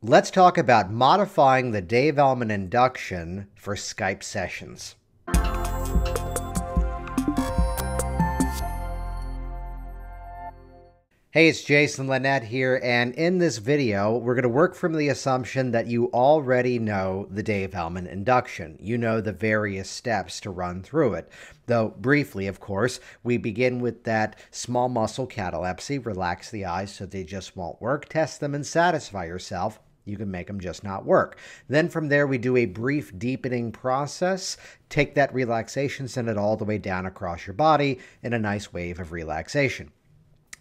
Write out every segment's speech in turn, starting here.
Let's talk about modifying the Dave Elman induction for Skype sessions. Hey, it's Jason Lynette here, and in this video, we're going to work from the assumption that you already know the Dave Elman induction. You know the various steps to run through it. Though, briefly, of course, we begin with that small muscle catalepsy, relax the eyes so they just won't work, test them and satisfy yourself. You can make them just not work. Then from there, we do a brief deepening process. Take that relaxation, send it all the way down across your body in a nice wave of relaxation.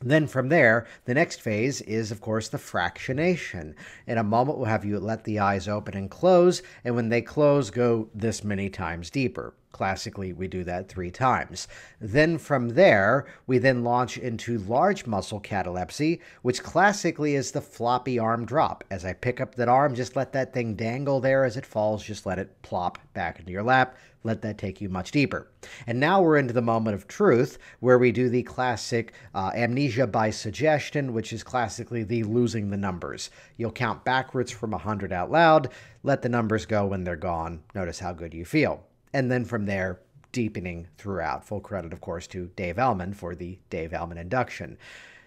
Then from there, the next phase is, of course, the fractionation. In a moment, we'll have you let the eyes open and close, and when they close, go this many times deeper. Classically, we do that 3 times. Then from there, we then launch into large muscle catalepsy, which classically is the floppy arm drop. As I pick up that arm, just let that thing dangle there. As it falls, just let it plop back into your lap. Let that take you much deeper. And now we're into the moment of truth, where we do the classic amnesia by suggestion, which is classically the losing the numbers. You'll count backwards from 100 out loud, let the numbers go when they're gone. Notice how good you feel. And then from there, deepening throughout. Full credit, of course, to Dave Elman for the Dave Elman induction.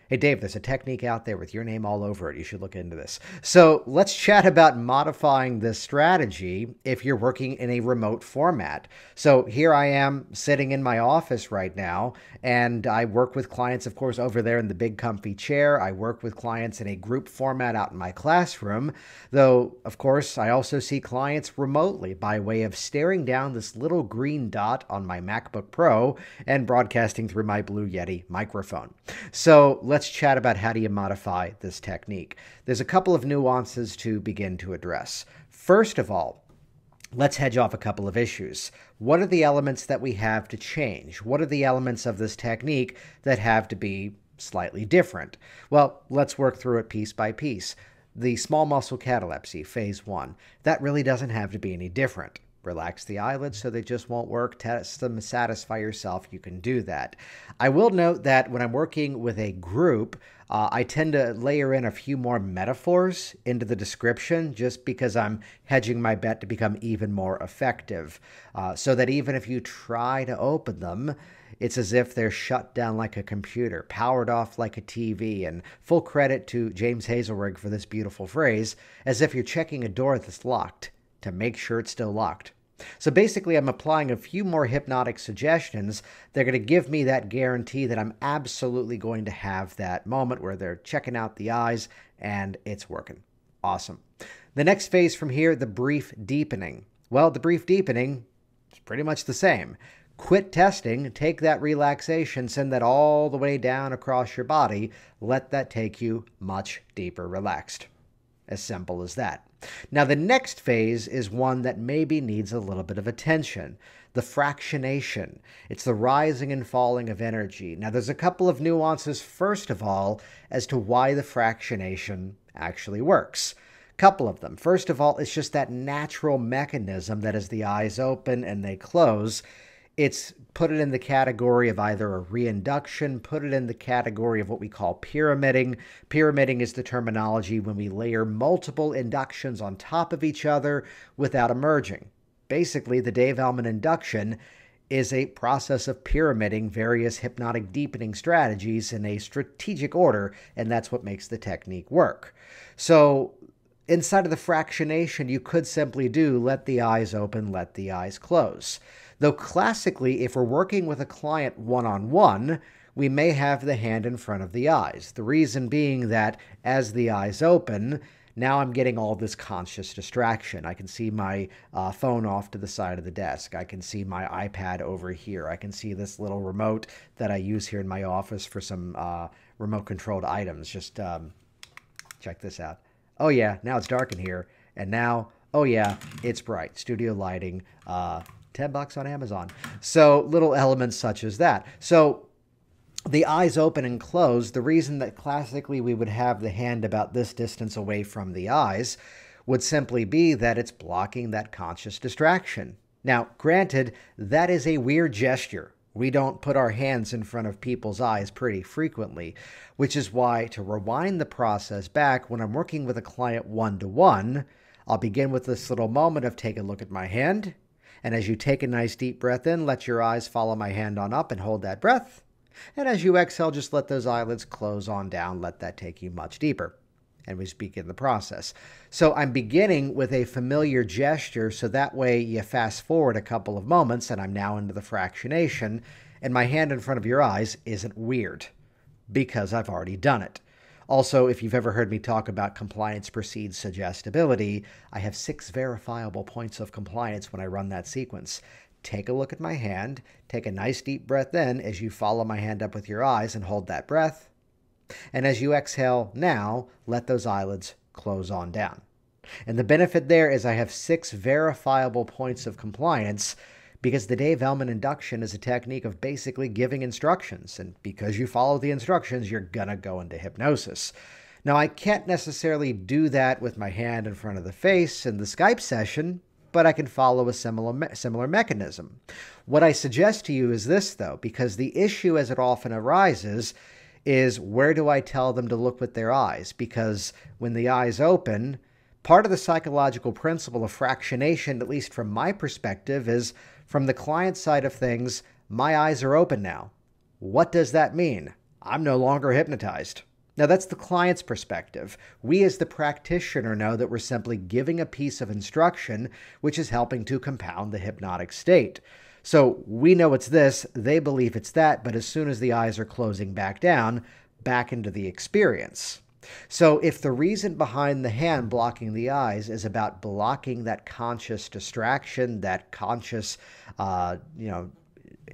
Hey, Dave, there's a technique out there with your name all over it. You should look into this. So let's chat about modifying this strategy if you're working in a remote format. So here I am sitting in my office right now, and I work with clients, of course, over there in the big comfy chair. I work with clients in a group format out in my classroom, though, of course, I also see clients remotely by way of staring down this little green dot on my MacBook Pro and broadcasting through my Blue Yeti microphone. So let's chat about how do you modify this technique. There's a couple of nuances to begin to address. First of all, let's hedge off a couple of issues. What are the elements that we have to change? What are the elements of this technique that have to be slightly different? Well, let's work through it piece by piece. The small muscle catalepsy, phase 1, that really doesn't have to be any different. Relax the eyelids so they just won't work. Test them, satisfy yourself. You can do that. I will note that when I'm working with a group, I tend to layer in a few more metaphors into the description just because I'm hedging my bet to become even more effective. So that even if you try to open them, it's as if they're shut down like a computer, powered off like a TV, and full credit to James Hazelrig for this beautiful phrase, as if you're checking a door that's locked to make sure it's still locked. So basically, I'm applying a few more hypnotic suggestions. They're going to give me that guarantee that I'm absolutely going to have that moment where they're checking out the eyes and it's working. Awesome. The next phase from here, the brief deepening. Well, the brief deepening is pretty much the same. Quit testing, take that relaxation, send that all the way down across your body. Let that take you much deeper relaxed. As simple as that. Now, the next phase is one that maybe needs a little bit of attention. The fractionation. It's the rising and falling of energy. Now, there's a couple of nuances, first of all, as to why the fractionation actually works. Couple of them. First of all, it's just that natural mechanism that as the eyes open and they close, it's put it in the category of either a reinduction, put it in the category of what we call pyramiding. Pyramiding is the terminology when we layer multiple inductions on top of each other without emerging. Basically, the Dave Elman induction is a process of pyramiding various hypnotic deepening strategies in a strategic order, and that's what makes the technique work. So inside of the fractionation, you could simply do let the eyes open, let the eyes close. Though classically, if we're working with a client one-on-one, we may have the hand in front of the eyes. The reason being that as the eyes open, now I'm getting all this conscious distraction. I can see my phone off to the side of the desk. I can see my iPad over here. I can see this little remote that I use here in my office for some remote-controlled items. Just check this out. Oh yeah, now it's dark in here. And now, oh yeah, it's bright. Studio lighting, $10 on Amazon. So little elements such as that. So the eyes open and close, the reason that classically we would have the hand about this distance away from the eyes would simply be that it's blocking that conscious distraction. Now, granted, that is a weird gesture. We don't put our hands in front of people's eyes pretty frequently, which is why, to rewind the process back, when I'm working with a client one-to-one, I'll begin with this little moment of take a look at my hand. And as you take a nice deep breath in, let your eyes follow my hand on up and hold that breath. And as you exhale, just let those eyelids close on down. Let that take you much deeper. And we begin the process. So I'm beginning with a familiar gesture, so that way you fast forward a couple of moments and I'm now into the fractionation, and my hand in front of your eyes isn't weird because I've already done it. Also, if you've ever heard me talk about compliance precedes suggestibility, I have 6 verifiable points of compliance when I run that sequence. Take a look at my hand, take a nice deep breath in as you follow my hand up with your eyes and hold that breath. And as you exhale now, let those eyelids close on down. And the benefit there is I have 6 verifiable points of compliance because the Dave Elman induction is a technique of basically giving instructions. And because you follow the instructions, you're going to go into hypnosis. Now, I can't necessarily do that with my hand in front of the face in the Skype session, but I can follow a similar mechanism. What I suggest to you is this, though, because the issue as it often arises is where do I tell them to look with their eyes? Because when the eyes open, part of the psychological principle of fractionation, at least from my perspective, is from the client side of things, my eyes are open now. What does that mean? I'm no longer hypnotized. Now, that's the client's perspective. We as the practitioner know that we're simply giving a piece of instruction which is helping to compound the hypnotic state. So we know it's this, they believe it's that, but as soon as the eyes are closing back down, back into the experience. So if the reason behind the hand blocking the eyes is about blocking that conscious distraction, that conscious,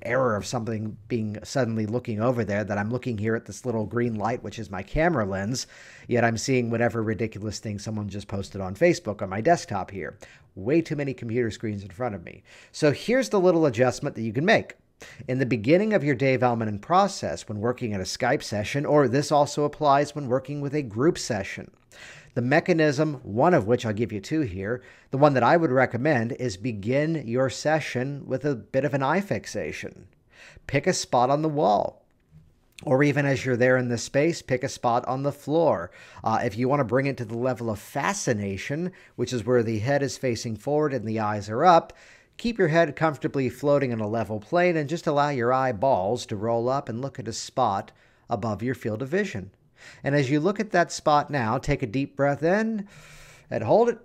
error of something being suddenly looking over there, that I'm looking here at this little green light, which is my camera lens, yet I'm seeing whatever ridiculous thing someone just posted on Facebook on my desktop here. Way too many computer screens in front of me. So here's the little adjustment that you can make. In the beginning of your Dave Elman process, when working in a Skype session, or this also applies when working with a group session, the mechanism, one of which I'll give you 2 here, the one that I would recommend is begin your session with a bit of an eye fixation. Pick a spot on the wall. Or even as you're there in the space, pick a spot on the floor. If you want to bring it to the level of fascination, which is where the head is facing forward and the eyes are up, keep your head comfortably floating on a level plane and just allow your eyeballs to roll up and look at a spot above your field of vision. And as you look at that spot now, take a deep breath in and hold it.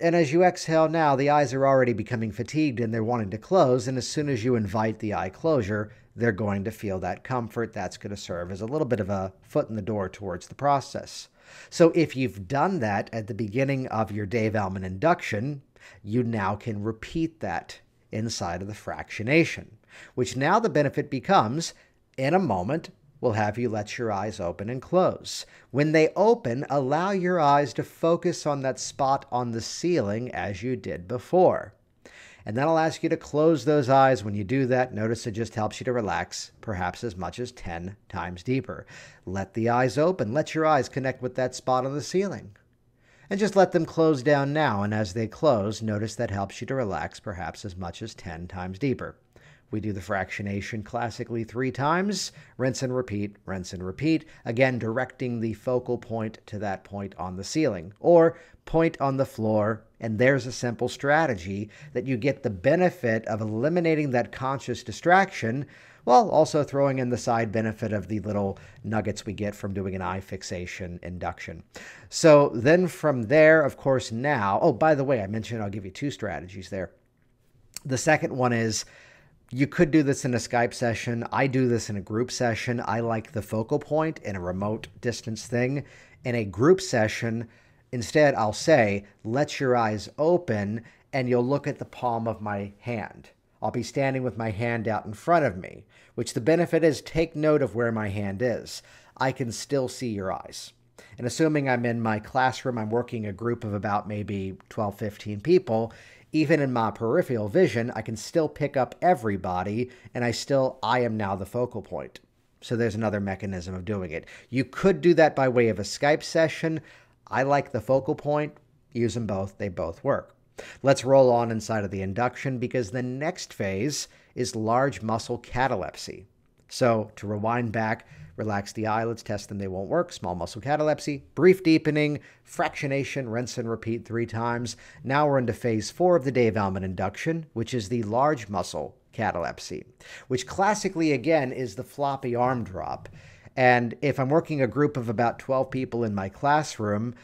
And as you exhale now, the eyes are already becoming fatigued and they're wanting to close. And as soon as you invite the eye closure, they're going to feel that comfort. That's going to serve as a little bit of a foot in the door towards the process. So if you've done that at the beginning of your Dave Elman induction, you now can repeat that inside of the fractionation, which now the benefit becomes, in a moment, we'll have you let your eyes open and close. When they open, allow your eyes to focus on that spot on the ceiling as you did before. And then I'll ask you to close those eyes. When you do that, notice it just helps you to relax, perhaps as much as 10 times deeper. Let the eyes open. Let your eyes connect with that spot on the ceiling. And just let them close down now. And as they close, notice that helps you to relax, perhaps as much as 10 times deeper. We do the fractionation classically 3 times, rinse and repeat, again directing the focal point to that point on the ceiling or point on the floor. And there's a simple strategy that you get the benefit of eliminating that conscious distraction while also throwing in the side benefit of the little nuggets we get from doing an eye fixation induction. So then from there, of course, now, oh, by the way, I mentioned I'll give you 2 strategies there. The second one is, you could do this in a Skype session. I do this in a group session. I like the focal point in a remote distance thing. In a group session, instead, I'll say, let your eyes open, and you'll look at the palm of my hand. I'll be standing with my hand out in front of me, which the benefit is take note of where my hand is. I can still see your eyes. And assuming I'm in my classroom, I'm working a group of about maybe 12, 15 people, even in my peripheral vision, I can still pick up everybody, and I am now the focal point. So there's another mechanism of doing it. You could do that by way of a Skype session. I like the focal point. Use them both. They both work. Let's roll on inside of the induction because the next phase is large muscle catalepsy. So to rewind back, relax the eyelids, test them, they won't work. Small muscle catalepsy, brief deepening, fractionation, rinse and repeat 3 times. Now we're into phase 4 of the Dave Elman induction, which is the large muscle catalepsy, which classically, again, is the floppy arm drop. And if I'm working a group of about 12 people in my classroom,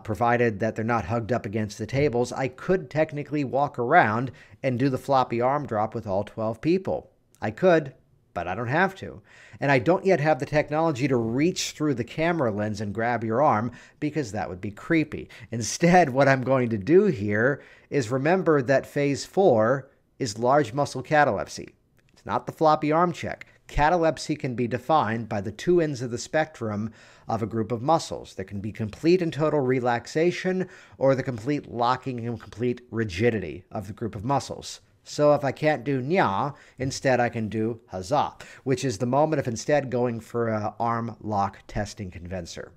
provided that they're not hugged up against the tables, I could technically walk around and do the floppy arm drop with all 12 people. I could, but I don't have to. And I don't yet have the technology to reach through the camera lens and grab your arm because that would be creepy. Instead, what I'm going to do here is remember that phase 4 is large muscle catalepsy. It's not the floppy arm check. Catalepsy can be defined by the 2 ends of the spectrum of a group of muscles. There can be complete and total relaxation or the complete locking and complete rigidity of the group of muscles. So if I can't do nya, instead I can do huzzah, which is the moment of instead going for an arm lock testing convincer,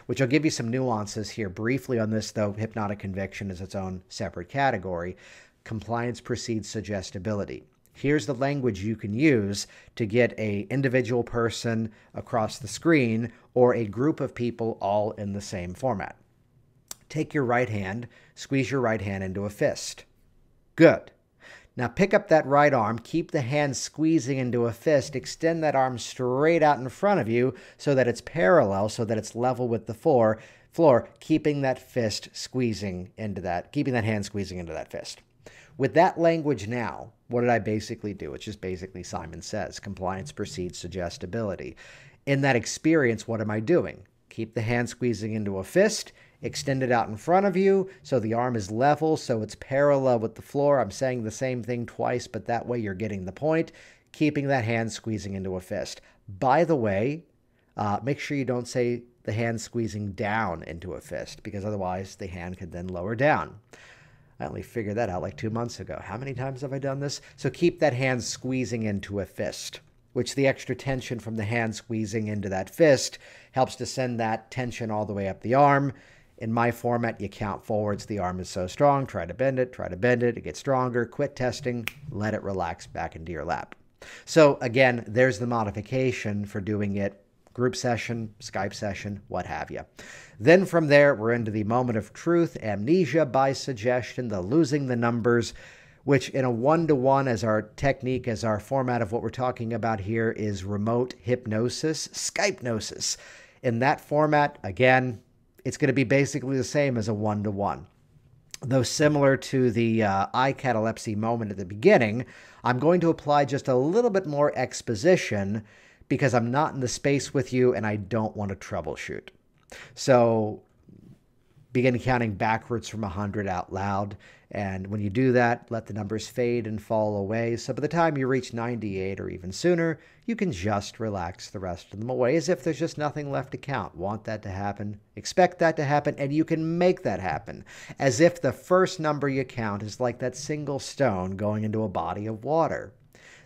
which I'll give you some nuances here briefly on this, though hypnotic conviction is its own separate category. Compliance precedes suggestibility. Here's the language you can use to get an individual person across the screen or a group of people all in the same format. Take your right hand, squeeze your right hand into a fist. Good. Now pick up that right arm, keep the hand squeezing into a fist, extend that arm straight out in front of you so that it's parallel, so that it's level with the floor, keeping that fist squeezing into that, keeping that hand squeezing into that fist. With that language now, what did I basically do? It's just basically Simon Says, compliance precedes suggestibility. In that experience, what am I doing? Keep the hand squeezing into a fist, extend it out in front of you so the arm is level, so it's parallel with the floor. I'm saying the same thing twice, but that way you're getting the point. Keeping that hand squeezing into a fist. By the way, make sure you don't say the hand squeezing down into a fist, because otherwise the hand could then lower down. I only figured that out like 2 months ago. How many times have I done this? So keep that hand squeezing into a fist, which the extra tension from the hand squeezing into that fist helps to send that tension all the way up the arm. In my format, you count forwards. The arm is so strong. Try to bend it. It gets stronger. Quit testing. Let it relax back into your lap. So again, there's the modification for doing it group session, Skype session, what have you. Then from there, we're into the moment of truth, amnesia by suggestion, the losing the numbers, which in a one-to-one as our technique, as our format of what we're talking about here is remote hypnosis, Skype-nosis. In that format, again, it's going to be basically the same as a one-to-one. Though similar to the eye catalepsy moment at the beginning, I'm going to apply just a little bit more exposition because I'm not in the space with you and I don't want to troubleshoot. So begin counting backwards from 100 out loud. And when you do that, let the numbers fade and fall away. So by the time you reach 98 or even sooner, you can just relax the rest of them away as if there's just nothing left to count. Want that to happen, expect that to happen, and you can make that happen. As if the first number you count is like that single stone going into a body of water.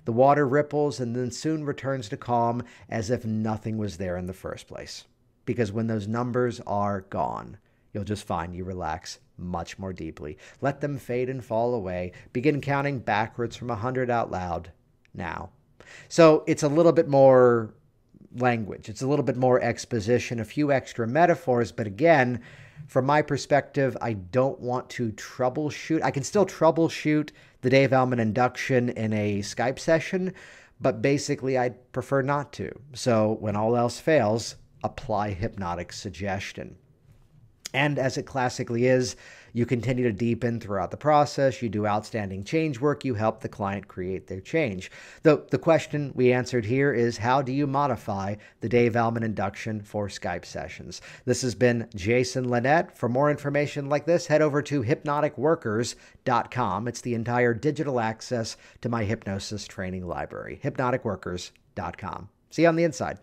The water ripples and then soon returns to calm as if nothing was there in the first place. Because when those numbers are gone, you'll just find you relax much more deeply. Let them fade and fall away. Begin counting backwards from 100 out loud now. So it's a little bit more language. It's a little bit more exposition, a few extra metaphors. But again, from my perspective, I don't want to troubleshoot. I can still troubleshoot the Dave Elman induction in a Skype session, but basically I'd prefer not to. So when all else fails, apply hypnotic suggestion. And as it classically is, you continue to deepen throughout the process. You do outstanding change work. You help the client create their change. The question we answered here is, how do you modify the Dave Elman induction for Skype sessions? This has been Jason Linett. For more information like this, head over to hypnoticworkers.com. It's the entire digital access to my hypnosis training library, hypnoticworkers.com. See you on the inside.